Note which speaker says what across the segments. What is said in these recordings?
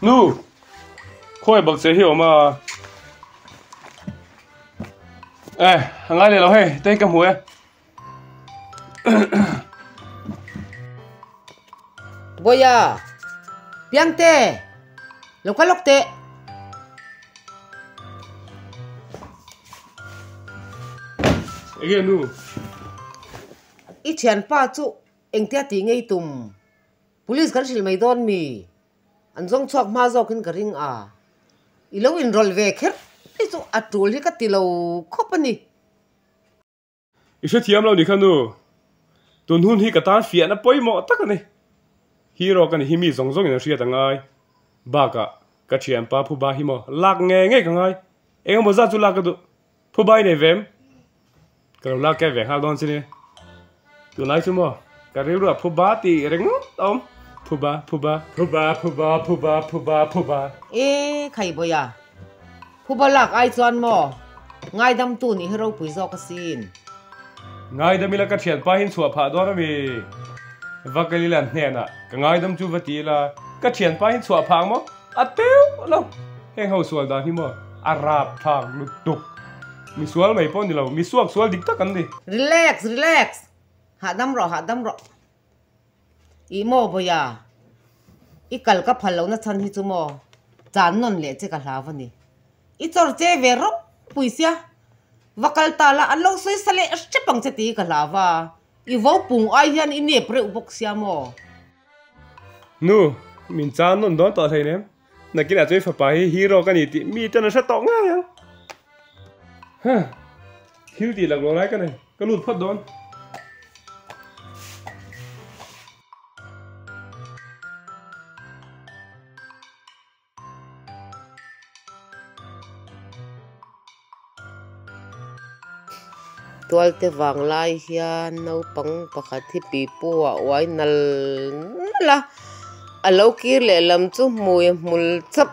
Speaker 1: nu khôi bậc sẽ hiểu mà hàng ai để nó hay tay cầm húi
Speaker 2: bây giờ biang tê lúc cái lúc tê
Speaker 1: cái nu
Speaker 2: ít tiền pa chú anh tia tí ngay tùm police kan sil mai don mi an zong chok ma zo kin garing a ilo enroll ve kher ai chu atul hi ka tilo khopani
Speaker 1: ishe thiam lo ni khanu tun hun hi ka tan fian na poimo takani hero kan hi mi zong zong ina ria tangai ba ka chiam pa phu ba hi mo lak nge ka ngai eng mo za chu lak ka du phu bai nei vem ka lak ke ve hal don sini tu lai chu mo ka riu ru phu ba ti reng om phu ba
Speaker 2: e khai boya phu ba lak ai chuan mo ngai dam tu ni hero pui zo ka sin
Speaker 1: ngai da mila ka thian pa hin chua pha do na mi vakali lan hne na ka ngai dam chu vati la ka thian pa hin chua phang mo ateu lo heng ho sual da hi mo arab phang lu tuk mi sual mai pon ni lo mi suak sual dik ta kan ni
Speaker 2: relax ha dam ro i mo boya i kal ka phalo na chan hi chu mo chan non le che ka hlavani i chor che ve ro puisia vakal tala an lo soi sale chepang che ti ka hlawa i vo pung ai hian i ne pre ubok sia mo
Speaker 1: nu min chan non don to thai ne na kina choi fa pa hi hero ka ni ti mi tan sa to nga ya ha hiu ti lag lo lai ka nei ka lut phot don
Speaker 2: tual te wang lai hian no pang pakhat hi pi puwa wai nal la alo kir le lam chu mui mul chap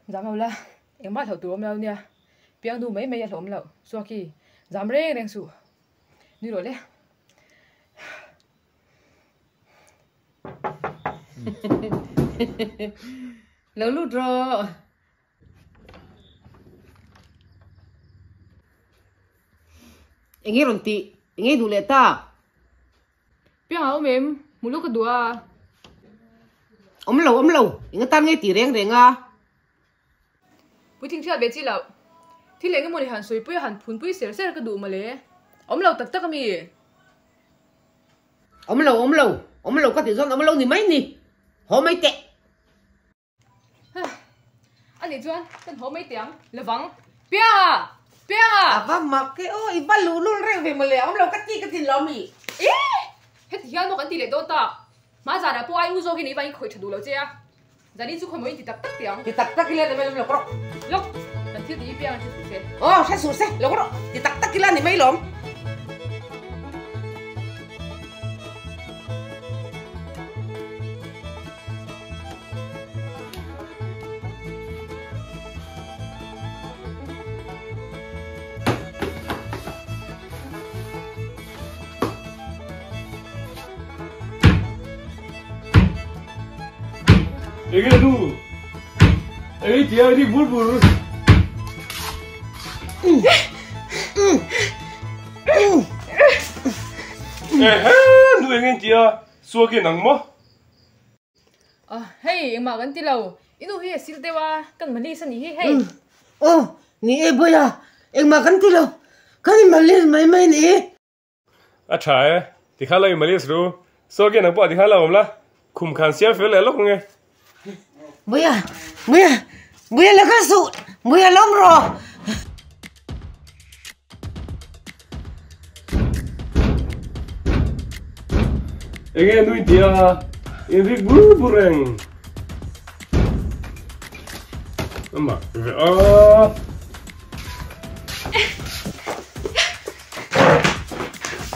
Speaker 3: giảm hậu la em bắt hậu tù ông lâu nha biang đủ mấy mấy hậu lâu xua khi giảm rê đang sủ như rồi đấy
Speaker 2: lâu lút rồi anh ấy rồng tị anh ấy đủ lệ ta
Speaker 3: biang hậu mềm một lúc cái đùa
Speaker 2: ông lâu anh ấy tan ngay tỉ rèn à
Speaker 3: bữa thình chợ bé chi lậu thì lấy cái mồi hàn suy bữa hàn phun bữa xẻo xẻo cái đủ mà lấy ông lâu tắc tắc mi
Speaker 2: ông lâu có thể do ông lâu thì mấy nè họ mấy tệ
Speaker 3: anh ấy chuan tên họ mấy tiếng là vắng bia
Speaker 2: à và mặc cái ôi ba lú luôn rèn về mà lấy ông lâu cắt chi cái tiền lo mi
Speaker 3: hết thì nó còn tỷ lệ tốt ta mà giờ là bố ai uzo cái này vậy khởi chặt đủ lâu chưa giờ đi chú khởi mới thì tắc tắc tiếng
Speaker 2: thì tắc cái lên này lâu có
Speaker 3: lúc lần thứ tí biang sẽ sụt xe
Speaker 2: sẽ sụt xe lâu có thì tắc cái lên này mấy lắm
Speaker 1: cái nu ấy thì đi bút nuôi nghe chị xua cái nắng mó
Speaker 3: hey em mà gần tí lâu inu hi sil te wa kan mani san hi hey
Speaker 2: ni e boya em mà gần tí lâu cái mà lên mấy nè
Speaker 1: à trái thì khá là Malaysia rồi xua cái nắng bỏ thì khá là ổn la khum khan xia phê lại lúc nghe
Speaker 2: Buya là cái sụt, buya lắm rồi.
Speaker 1: Ege nuôi tia, ini bureng. Ama,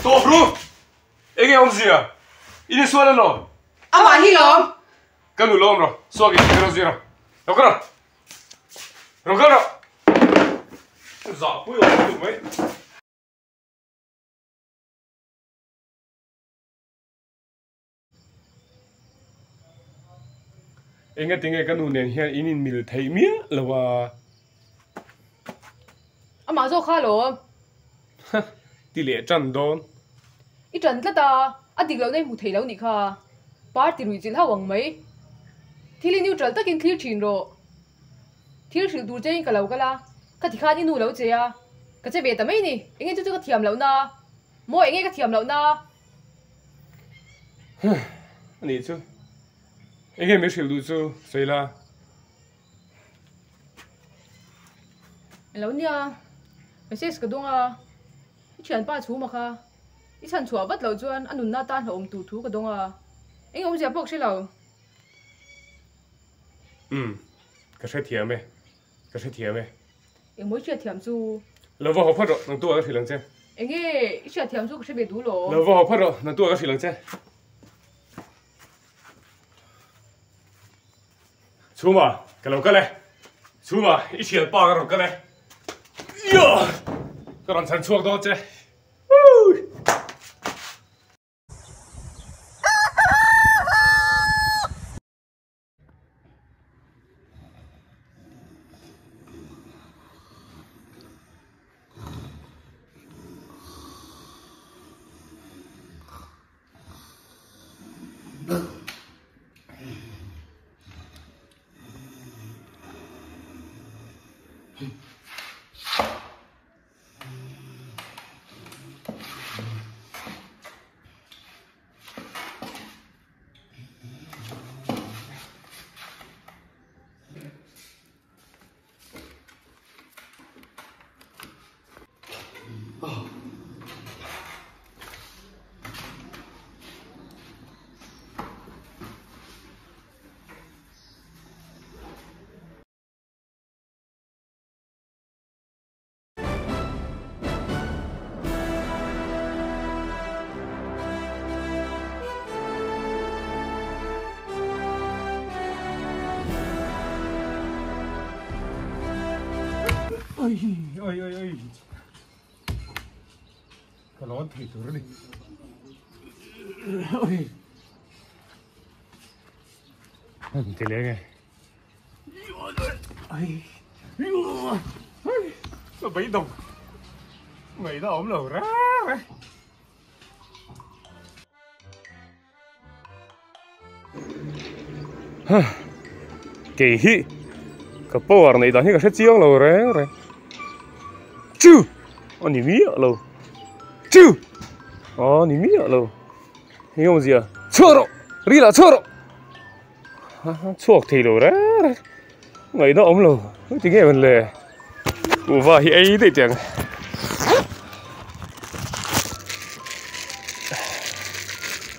Speaker 1: Toh bro, ege om zia. Ini suara lo.
Speaker 2: Ama hi lo.
Speaker 1: cái nụ lom rồi xóa cái gì rồi đâu có rồi đâu dạo cuối rồi tụi mấy anh nghe tiếng cái nụ này hiện in mil thấy mía làว่า
Speaker 3: mà zo kha lo
Speaker 1: tỷ lệ trần đón
Speaker 3: ít trần cái ta đi lâu này mu thấy lâu nị kha party rủi chịu hao bằng mấy thì liên neutral tất nhiên clear chín rồi thiếu sự đủ chơi cái lâu cái la cái thì khai đi nụ lâu chơi à cái chơi về tao mấy nị anh nghe cho cái thiểm lâu na mỗi anh nghe cái thiểm lâu na
Speaker 1: này chứ anh nghe mấy sự đủ chứ谁啦
Speaker 3: lâu nha message cái đông à chuyện ba chú mà kha ít chân chùa bắt lâu chuan anh na tan hậu tụ thú cái đông à anh ông sẽ bốc sẽ lâu
Speaker 1: cái sẽ thiểm ấy cái sẽ thiểm ấy
Speaker 3: anh mới chuyện thiểm chú
Speaker 1: lâu vào học phát rồi năng tua cái thủy lăng chân
Speaker 3: anh nghe chuyện thiểm chú cái sẽ về đủ lo
Speaker 1: lâu vào học phát rồi năng tua cái thủy lăng chân chú mà cái lâu cái này chú mà ít chuyện ba cái rồi cái này yo cái lần chân chuột đó chứ ơi ơi ơi ơi cái lon thì rồi đi ơi thì lấy ngay ơi nó bị đồng mày nó ổn lầu ra kỳ hi cái power này đó như cái sách chiếng lầu rồi chú anh đi mía lầu chú anh đi mía lầu hiểu không gì à chua rồi đi là chua rồi chuột thì lầu đấy ngày nó ống lầu tiếng nghe vấn đề của vợ thì ấy đấy chẳng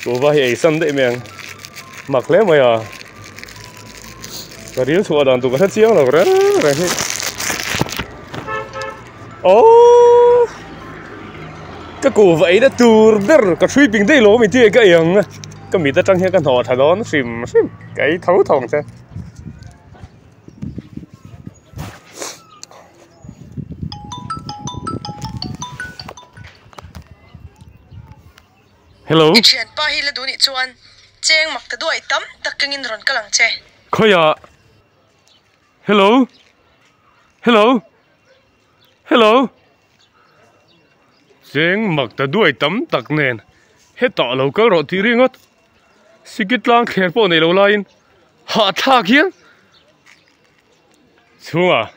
Speaker 1: của vợ thì ấy sân đấy miệng mặc lẽ mày à cái điều chua đàn tụi cái sách chiếng lầu đấy ô cái cổ vậy đó từ đó cái suy bình đây lỗ mình chơi cái gì cái mình ta trang hiện cái thọ thà đó nó xìm cái thấu thòng chứ hello
Speaker 4: chuyện ba hi là đủ nị chuan cheng mặc ta đuổi tắm ta kinh in ron cái lăng che
Speaker 1: khơi à hello hello hello cheng mặc ta đuổi tắm tắc nền hết tọ lâu cái rồi thì riêng hết sikit lang khéo po này lâu lain hạ thác hiến chung à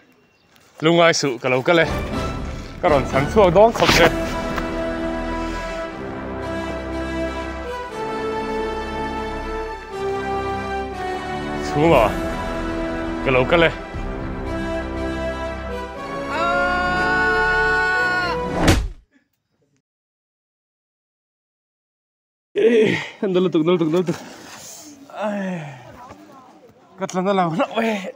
Speaker 1: lúc ngay sự cái lâu cái này cái rồi sản xuất đó không thế chung à cái lâu cái này Đâu tục cắt lần nó làm nó về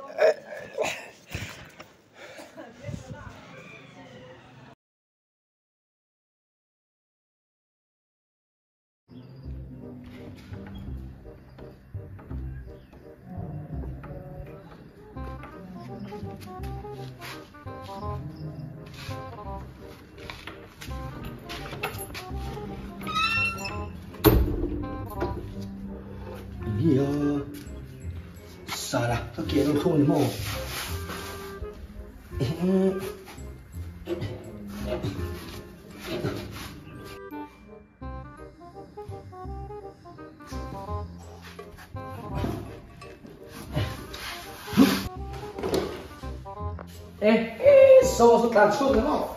Speaker 5: Sarah, các kia nó thôi mà. Sao tàn suốt đúng không?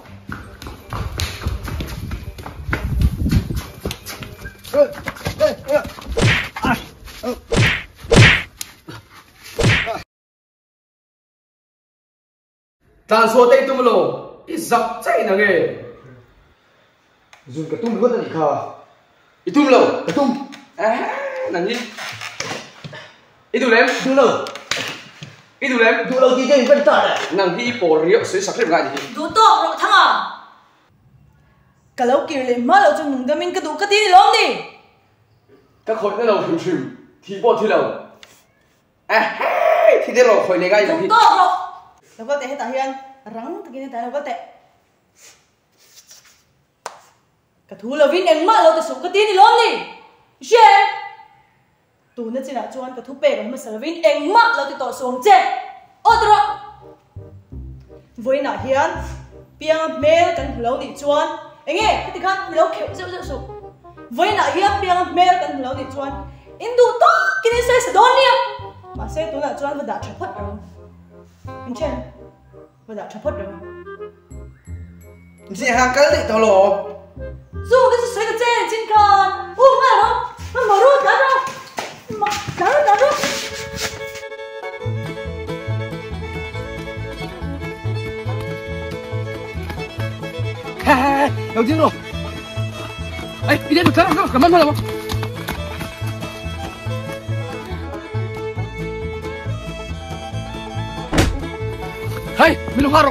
Speaker 5: Tàn suốt tay tum lô, ít dập chạy nè nghe. Dùng cái tum luôn là gì khờ? Ít tum lô, cái tum. Nằng gì? Ít tum lem, tum lô. Ít tum lem, tum lô gì vậy? Vẫn tàn à? Nằng hi bỏ rượu sẽ sắp xếp lại gì?
Speaker 6: Đủ to rồi thằng à? Cả lâu kia lên mà lâu cho nung đâm mình cái đủ cái tí lắm đi.
Speaker 5: Các khối nó lâu phim phim, thì bỏ thì lâu. Thì thế rồi khối này gai
Speaker 6: đủ
Speaker 5: gì?
Speaker 6: to rồi. Đâu có tệ hết ta hiền, rắn thì cái này đâu có tệ. Cả thú là vin em mà lâu thì số cái tí lắm đi. Xem. Tụ nó chỉ là cho anh cả thú bể mà sợ vin em mà lâu thì tỏ xuống chết. Ôi rồi. Với nãy hiền, biang mail cần lâu đi chuan. Anh nghe, cái gì khác lâu kiểu dịu sụp. Với nãy hiền biang mail cần lâu đi chuan. Anh đủ to, cái này sẽ đón đi. Mà sẽ tụ là chuan và đã chụp hết rồi. Anh xem, và đã chụp hết rồi.
Speaker 5: Chị hàng cái gì tao lộ?
Speaker 6: Dù cái gì cái trên trên con. Mà đó, nó mở rút cả đâu. Mà đã rút.
Speaker 5: Đầu tiên rồi. Ê, đi đến một cái cảm ơn thôi không? Hey, minum haro.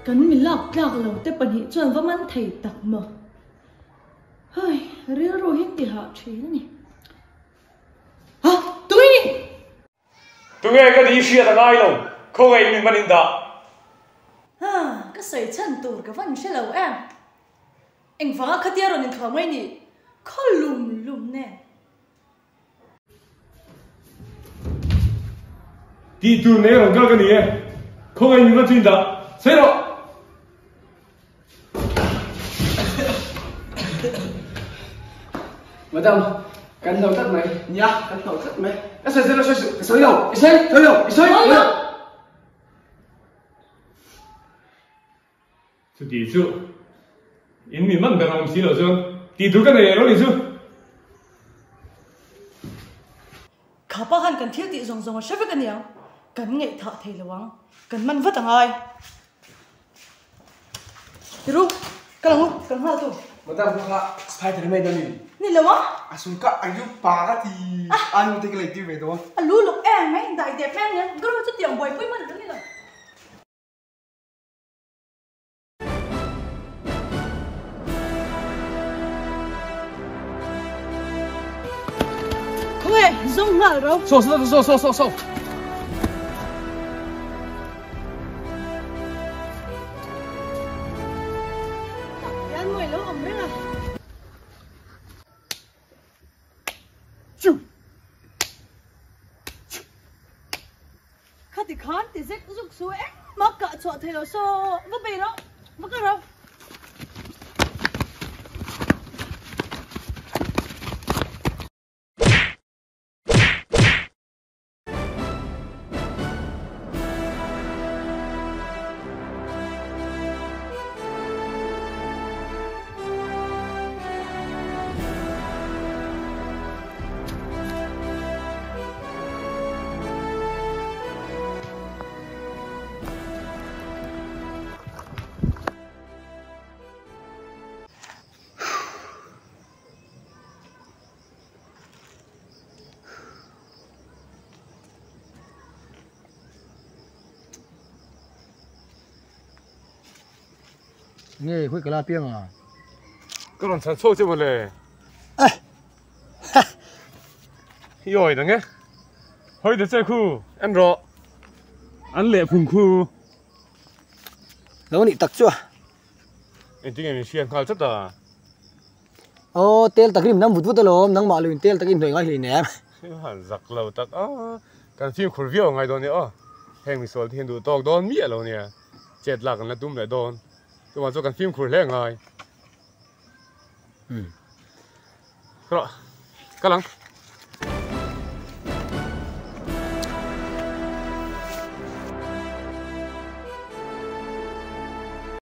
Speaker 6: Cần mình lọc lâu tới bận hiện chuẩn và man thầy tặc mở. Hơi, riêng rồi hết thì họ chế nè. Hả? Tụi đi!
Speaker 1: Tụi nghe cái gì xưa thằng ai đâu, không ai mình in đó.
Speaker 6: Cái sợi chân tụi cái vấn sẽ lâu em. Anh vắng khát tiêu rồi nên thoáng mấy nhỉ. Khó lùm nè.
Speaker 1: Đi tụi nghe làm cái gì không ai mình in đó. Xem đâu.
Speaker 5: Madam, cần đầu thắt mày. Dạ, cần đầu thắt mày. Xoay đầu.
Speaker 1: Chú đi chú. In mình mất bằng xí rồi chứ. Đi tụi cái này nó đi chú.
Speaker 6: Khá bác hẳn cần thiếu tị rồng ở sếp với cái nhiều. Cần nghệ thợ thầy là vắng. Cần măn vất thằng ai. Đi ru, cái lòng không, cần hoa tụ.
Speaker 5: Madam, không lạ, Spider-Man đâu nhỉ?
Speaker 6: Này là vắng.
Speaker 5: Suka ayu para thì anh thích lấy tiêu về đó.
Speaker 6: Lũ lục em mấy đại đẹp em nhá. Có chút tiền bồi với mình nữa rồi. Không hề, dùng ngờ đâu.
Speaker 5: So.
Speaker 6: Yan người lâu ẩm đấy à. Khát thì khát thì rách rục xuống em. Mắc cả chỗ thầy nó xô. Vấp bề đó. Mắc cả đâu.
Speaker 5: nghe khui cả la piang à
Speaker 1: cái lần sản xuất chứ mà lệ rồi đó nghe hơi để chơi khu ăn rõ ăn lệ phùng khu
Speaker 5: lâu nị tắc chưa
Speaker 1: anh tiếng anh xuyên khai chất à
Speaker 5: ô tel tắc rim nang vút vút lom nang ma luin tel tắc in hoi ngai hi ne
Speaker 1: hẳn giặc lâu tắc cái phim khổ viêu ngày đó nữa hẹn mình solve thiên đủ tóc đón mía lâu nè chết lạc là tum lại đón tôi mà cho cái phim khổ lẹ ngày rồi cái lăng